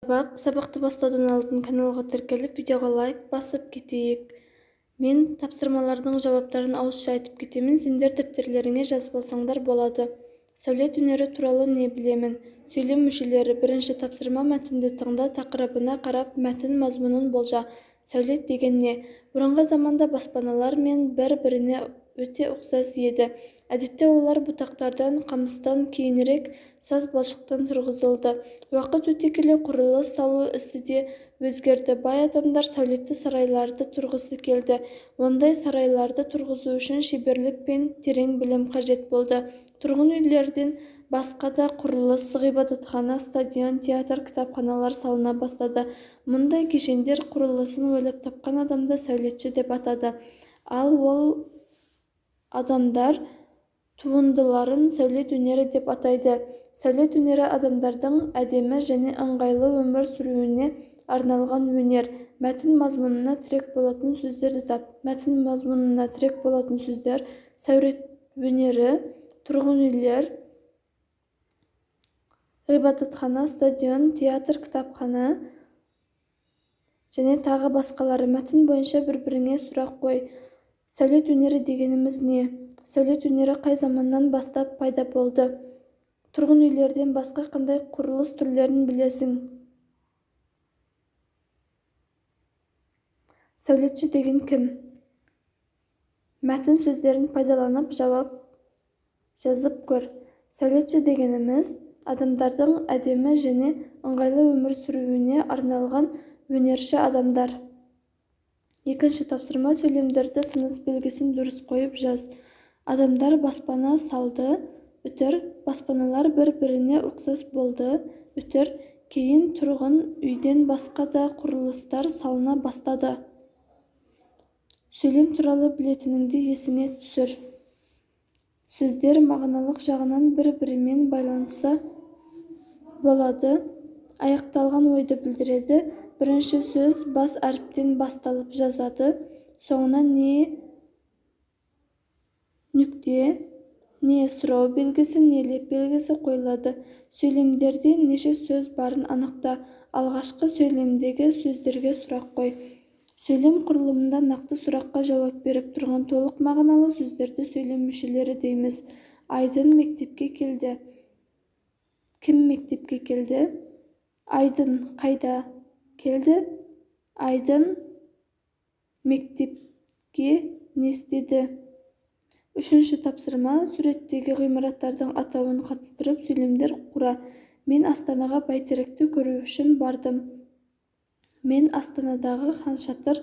Сабақты бастаудан алдын каналға тіркеліп, видеоға лайк басып кетейік. Мен тапсырмалардың жауаптарын ауызша айтып кетемін, сендер дәптерлеріңе жазып алсаңдар болады. Сәулет өнері туралы не білемін? Сөйлем мүшелері. Бірінші тапсырма: мәтінді тыңда, тақырыбына қарап мәтін мазмұнын болжа. Сәулет деген не? Бұрынғы заманда баспаналар мен бір-біріне өте ұқсас еді. Әдетте олар бұтақтардан, қамыстан, кейінірек саз балшықтан тұрғызылды. Уақыт өте келе құрылыс салу ісі де өзгерді. Бай адамдар сәулетті сарайларды тұрғысы келді. Ондай сарайларды тұрғызу үшін шеберлік пен терең білім қажет болды. Тұрғын үйлерден басқа да құрылыс, ғибадатхана, стадион, театр, кітапханалар салына бастады. Мұндай кешендер құрылысын ойлап тапқан адамды сәулетші деп атады. Ал ол адамдар туындыларын сәулет өнері деп атайды. Сәулет өнері адамдардың әдемі және ыңғайлы өмір сүруіне арналған өнер. Мәтін мазмұнына тірек болатын сөздерді тап. Мәтін мазмұнына тірек болатын сөздер: сәулет өнері, тұрғын үйлер, ғибадатхана, стадион, театр, кітапхана және тағы басқалары. Мәтін бойынша бір-біріңе сұрақ қой. Сәулет өнері дегеніміз не? Сәулет өнері қай заманнан бастап пайда болды? Тұрғын үйлерден басқа қандай құрылыс түрлерін білесің? Сәулетші деген кім? Мәтін сөздерін пайдаланып жауап жазып көр. Сәулетші дегеніміз адамдардың әдемі және ыңғайлы өмір сүруіне арналған өнерші адамдар. Екінші тапсырма: сөйлемдерді тыныс белгісін дұрыс қойып жаз. Адамдар баспана салды. Үтір: баспаналар бір-біріне ұқсас болды. Үтір: кейін тұрғын үйден басқа да құрылыстар салына бастады. Сөйлем туралы білетініңді есіңе түсір. Сөздер мағыналық жағынан бір-бірімен байланысы болады. Аяқталған ойды білдіреді. Бірінші сөз бас әріптен басталып жазады. Соңына не нүкте, не сұрау белгісі, не леп белгісі қойылады. Сөйлемдерде неше сөз барын анықта. Алғашқы сөйлемдегі сөздерге сұрақ қой. Сөйлем құрылымында нақты сұраққа жауап беріп тұрған толық мағыналы сөздерді сөйлем мүшелері дейміз. Айдын мектепке келді. Кім мектепке келді? Айдын қайда келді? Айдын мектепке не істеді? Үшінші тапсырма: суреттегі ғимараттардың атауын қатыстырып сөйлемдер құра. Мен Астанаға бәйтеректі көру үшін бардым. Мен Астанадағы Хан Шатырды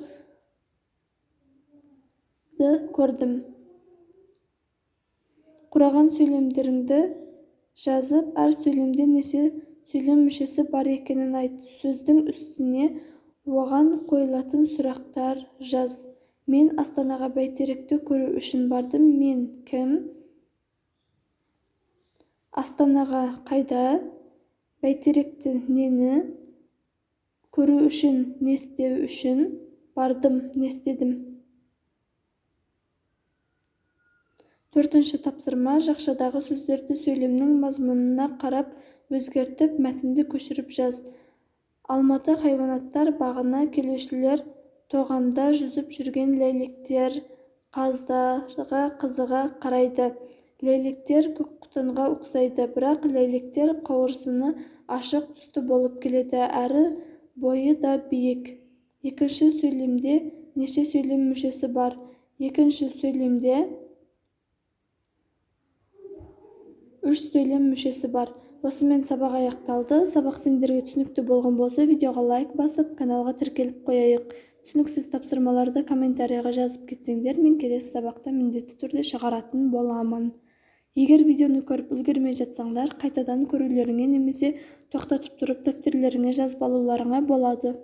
көрдім. Құраған сөйлемдеріңді жазып, әр сөйлемде неше сөйлем мүшесі бар екенін айт. Сөздің үстіне оған қойылатын сұрақтар жаз. Мен Астанаға бәйтеректі көру үшін бардым. Мен кім? Астанаға қайда? Бәйтеректі нені? Көру үшін, не істеу үшін? Бардым, не істедім? Төртінші тапсырма: жақшадағы сөздерді сөйлемнің мазмұнына қарап өзгертіп, мәтінді көшіріп жаз. Алматы хайуанаттар бағына келушілер тоғанда жүзіп жүрген ләйлектер қаздарға қызыға қарайды. Ләйлектер көк құтанға ұқсайды, бірақ ләйлектер қауырсыны ашық түсті болып келеді, әрі бойы да биік. Екінші сөйлемде неше сөйлем мүшесі бар? Екінші сөйлемде 3 сөйлем мүшесі бар. Осымен сабақ аяқталды. Сабақ сендерге түсінікті болған болса, видеоға лайк басып, каналға тіркеліп қояйық. Түсініксіз тапсырмаларды комментарийға жазып кетсеңдер, мен келесі сабақта міндетті түрде шығаратын боламын. Егер видеоны көріп үлгермей жатсаңдар, қайтадан көрулеріңе немесе тоқтатып тұрып дәптерлеріңе жазып алуларыңа болады.